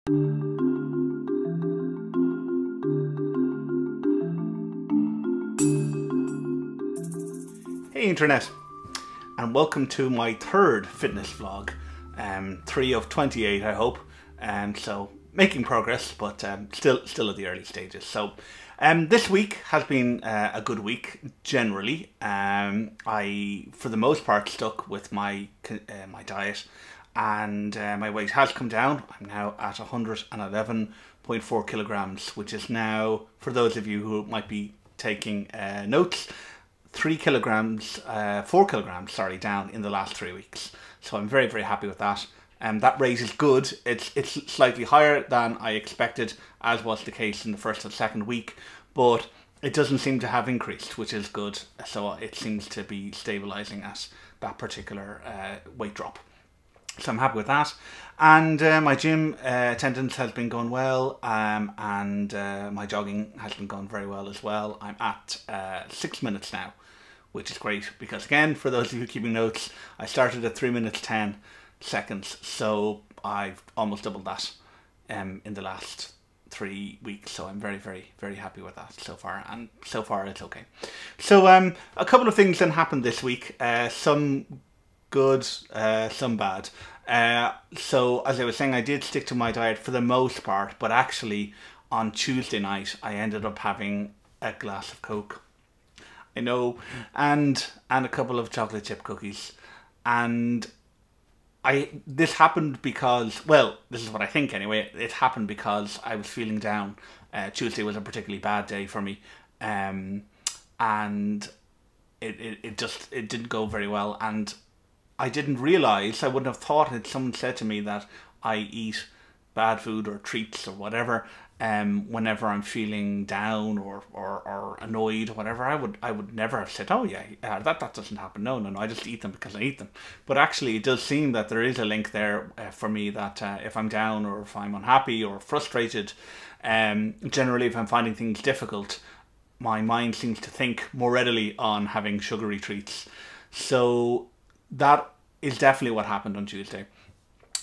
Hey Internet, and welcome to my third fitness vlog, 3 of 28 I hope, so making progress, but still at the early stages. So this week has been a good week generally. I for the most part stuck with my diet, and my weight has come down. I'm now at 111.4 kilograms, which is now, for those of you who might be taking notes, 4 kilograms down in the last 3 weeks. So I'm very happy with that. That rate is good. It's slightly higher than I expected, as was the case in the first and second week, but it doesn't seem to have increased, which is good. So it seems to be stabilizing at that particular weight drop. So I'm happy with that. And my gym attendance has been going well, and my jogging has been going very well as well. I'm at 6 minutes now, which is great, because again, for those of you keeping notes, I started at 3 minutes 10 seconds, so I've almost doubled that in the last 3 weeks. So I'm very happy with that so far, and so far it's okay. So a couple of things then happened this week, some good, some bad. So as I was saying, I did stick to my diet for the most part, but actually on Tuesday night I ended up having a glass of Coke, I know, and a couple of chocolate chip cookies. And this happened because, well, this is what I think anyway, it happened because I was feeling down. Tuesday was a particularly bad day for me, and it didn't go very well, and I didn't realise, I wouldn't have thought, had someone said to me that I eat bad food or treats or whatever whenever I'm feeling down or annoyed or whatever, I would never have said, oh yeah, that doesn't happen. No, I just eat them because I eat them. But actually it does seem that there is a link there for me, that if I'm down or if I'm unhappy or frustrated, generally if I'm finding things difficult, my mind seems to think more readily on having sugary treats. So that is definitely what happened on Tuesday.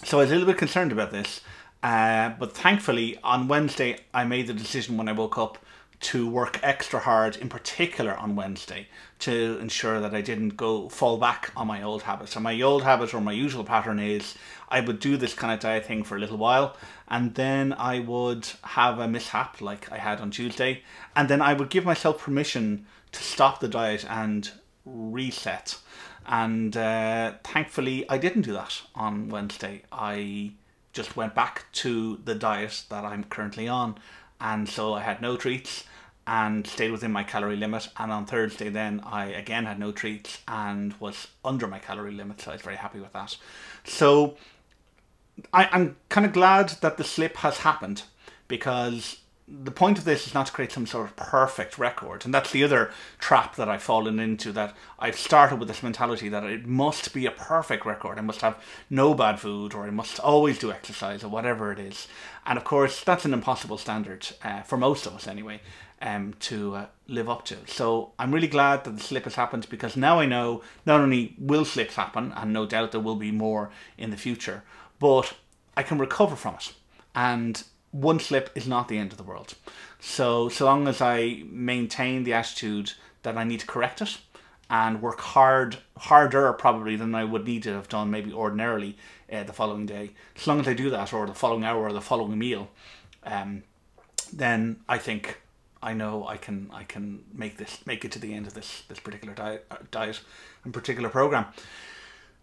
So I was a little bit concerned about this, but thankfully on Wednesday I made the decision when I woke up to work extra hard, in particular on Wednesday, to ensure that I didn't fall back on my old habits. So my old habit, or my usual pattern, is I would do this kind of diet thing for a little while, and then I would have a mishap like I had on Tuesday, and then I would give myself permission to stop the diet and reset. And thankfully I didn't do that on Wednesday. I just went back to the diet that I'm currently on, and so I had no treats and stayed within my calorie limit. And on Thursday then I again had no treats and was under my calorie limit, so I was very happy with that. So I'm kind of glad that the slip has happened, because the point of this is not to create some sort of perfect record. And that's the other trap that I've fallen into, that I've started with this mentality that it must be a perfect record. I must have no bad food, or I must always do exercise, or whatever it is. And of course, that's an impossible standard, for most of us anyway, to live up to. So I'm really glad that the slip has happened, because now I know not only will slips happen, and no doubt there will be more in the future, but I can recover from it. And one slip is not the end of the world. So long as I maintain the attitude that I need to correct it and work harder probably than I would need to have done maybe ordinarily the following day, so long as I do that, or the following hour, or the following meal, then I think I know I can make it to the end of this particular diet and particular program.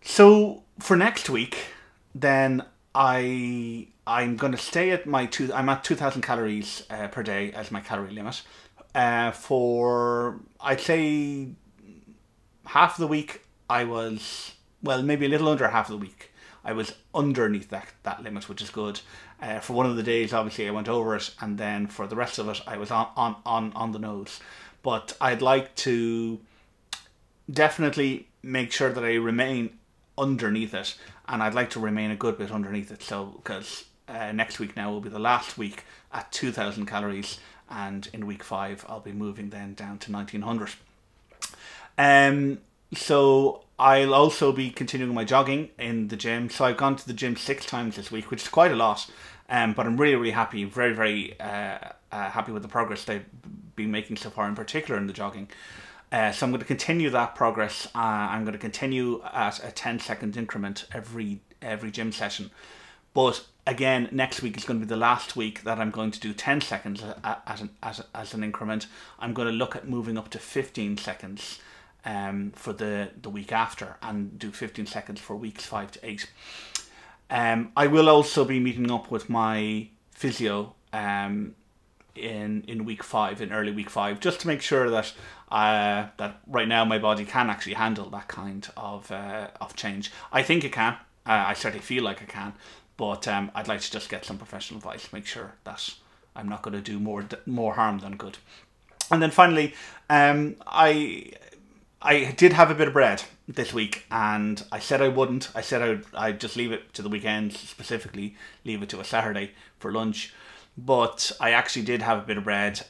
So for next week, then I'm going to stay at I'm at 2,000 calories per day as my calorie limit. For, I'd say, half of the week I was, well, maybe a little under half of the week I was underneath that limit, which is good. For one of the days, obviously, I went over it, and then for the rest of it, I was on the nose. But I'd like to definitely make sure that I remain underneath it, and I'd like to remain a good bit underneath it. So, because next week now will be the last week at 2,000 calories, and in week 5 I'll be moving then down to 1,900. So I'll also be continuing my jogging in the gym. So I've gone to the gym 6 times this week, which is quite a lot. But I'm really, really happy, very, very happy with the progress they've been making so far, in particular in the jogging. So I'm going to continue that progress. I'm going to continue at a 10-second increment every gym session. But again, next week is going to be the last week that I'm going to do 10 seconds as an increment. I'm going to look at moving up to 15 seconds for the week after, and do 15 seconds for weeks 5 to 8. I will also be meeting up with my physio in week 5, in early week 5, just to make sure that that right now my body can actually handle that kind of change. I think it can. I certainly feel like I can, but I'd like to just get some professional advice to make sure that I'm not going to do more harm than good. And then finally, I did have a bit of bread this week, and I said I wouldn't. I said I'd just leave it to the weekend, specifically leave it to a Saturday for lunch. But I actually did have a bit of bread.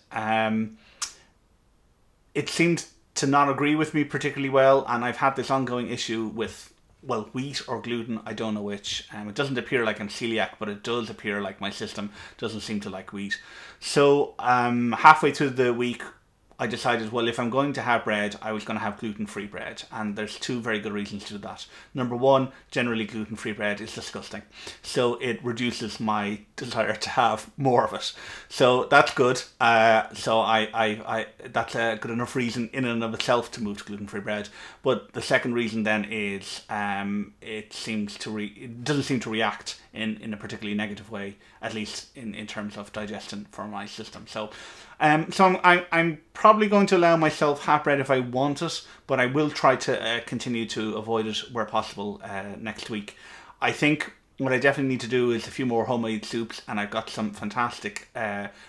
It seemed to not agree with me particularly well, and I've had this ongoing issue with, well, wheat or gluten, I don't know which. It doesn't appear like I'm celiac, but it does appear like my system doesn't seem to like wheat. So halfway through the week, I decided, well, if I'm going to have bread, I was going to have gluten-free bread. And there's 2 very good reasons to do that. Number one, generally gluten-free bread is disgusting. So it reduces my desire to have more of it. So that's good. So I that's a good enough reason in and of itself to move to gluten-free bread. But the second reason then is it doesn't seem to react in a particularly negative way, at least in terms of digestion for my system. So I'm probably going to allow myself half bread if I want it, but I will try to continue to avoid it where possible next week. I think what I definitely need to do is a few more homemade soups, and I've got some fantastic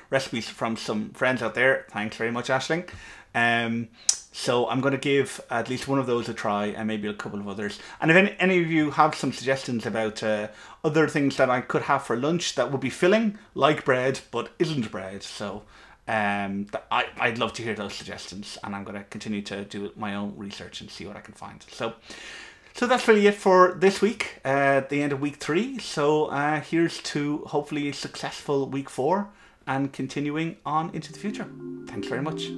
recipes from some friends out there. Thanks very much, Aisling. So I'm going to give at least one of those a try, and maybe a couple of others. And if any of you have some suggestions about other things that I could have for lunch that would be filling, like bread, but isn't bread, so I'd love to hear those suggestions, and I'm going to continue to do my own research and see what I can find. So that's really it for this week, at the end of week 3. So here's to hopefully a successful week 4 and continuing on into the future. Thanks very much.